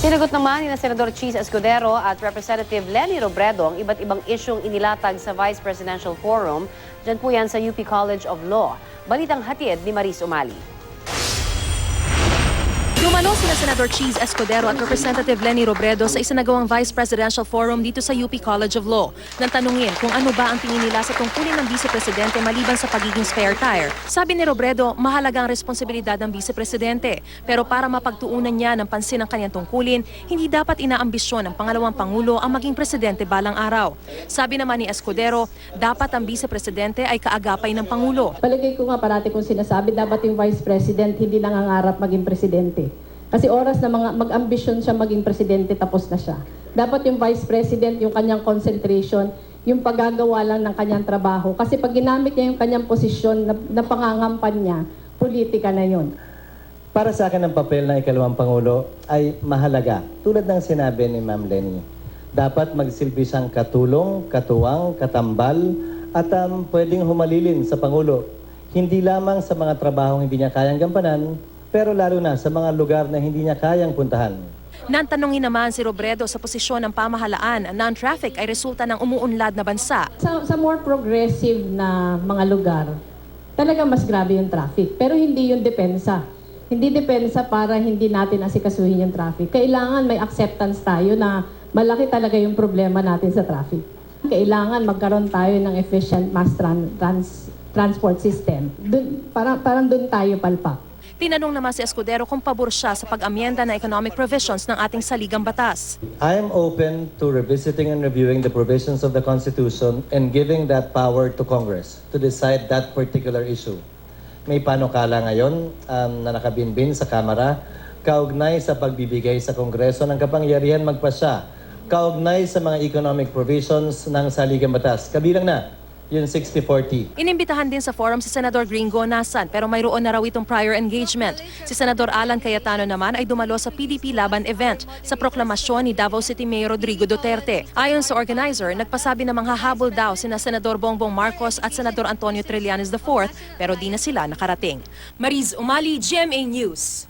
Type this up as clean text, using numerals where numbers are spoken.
Sinagot naman ni Senador Cheese Escudero at Representative Leni Robredo ang iba't ibang isyong inilatag sa Vice Presidential Forum. Diyan po yan sa UP College of Law. Balitang hatid ni Maris Umali. Dumalo sina Senador Cheese Escudero at Representative Leni Robredo sa isinagawang Vice Presidential Forum dito sa UP College of Law nang tanungin kung ano ba ang tingin nila sa tungkulin ng Vice Presidente maliban sa pagiging spare tire. Sabi ni Robredo, mahalaga ang responsibilidad ng Vice Presidente, pero para mapagtuunan niya ng pansin ang kanyang tungkulin, hindi dapat inaambisyon ng pangalawang Pangulo ang maging presidente balang araw. Sabi naman ni Escudero, dapat ang Vice Presidente ay kaagapay ng Pangulo. Palagay ko nga parati kong sinasabi, dapat yung Vice President hindi nangangarap maging presidente. Kasi oras na mag-ambisyon siya maging presidente, tapos na siya. Dapat yung Vice President, yung kanyang concentration, yung paggagawa lang ng kanyang trabaho. Kasi pag ginamit niya yung kanyang posisyon na pangangampan niya, politika na yun. Para sa akin, ang papel ng ikalawang Pangulo ay mahalaga. Tulad ng sinabi ni Ma'am Leni, dapat magsilbi siyang katulong, katuwang, katambal, at pwedeng humalilin sa Pangulo. Hindi lamang sa mga trabahong hindi niya kayang gampanan, pero lalo na sa mga lugar na hindi niya kayang puntahan. Nantanungin naman si Robredo sa posisyon ng pamahalaan na ang traffic ay resulta ng umuunlad na bansa. Sa more progressive na mga lugar, talaga mas grabe yung traffic. Pero hindi yung depensa. Hindi depensa para hindi natin asikasuhin yung traffic. Kailangan may acceptance tayo na malaki talaga yung problema natin sa traffic. Kailangan magkaroon tayo ng efficient mass transport system. Parang dun tayo palpak. Tinanong naman si Escudero kung pabor siya sa pag-amyenda ng economic provisions ng ating saligang batas. I am open to revisiting and reviewing the provisions of the Constitution and giving that power to Congress to decide that particular issue. May panukala ngayon na nakabinbin sa Kamara, kaugnay sa pagbibigay sa Kongreso ng kapangyarihan magpasya, kaugnay sa mga economic provisions ng saligang batas. Kabilang na yung 60-40. Inimbitahan din sa forum si Senador Gringo Nasan pero mayroon na raw itong prior engagement. Si Senador Alan Cayetano naman ay dumalo sa PDP Laban event sa proklamasyon ni Davao City Mayor Rodrigo Duterte. Ayon sa organizer, nagpasabi na manghahabol daw sina Senador Bongbong Marcos at Senador Antonio Trillanes IV pero di na sila nakarating. Mariz Umali, GMA News.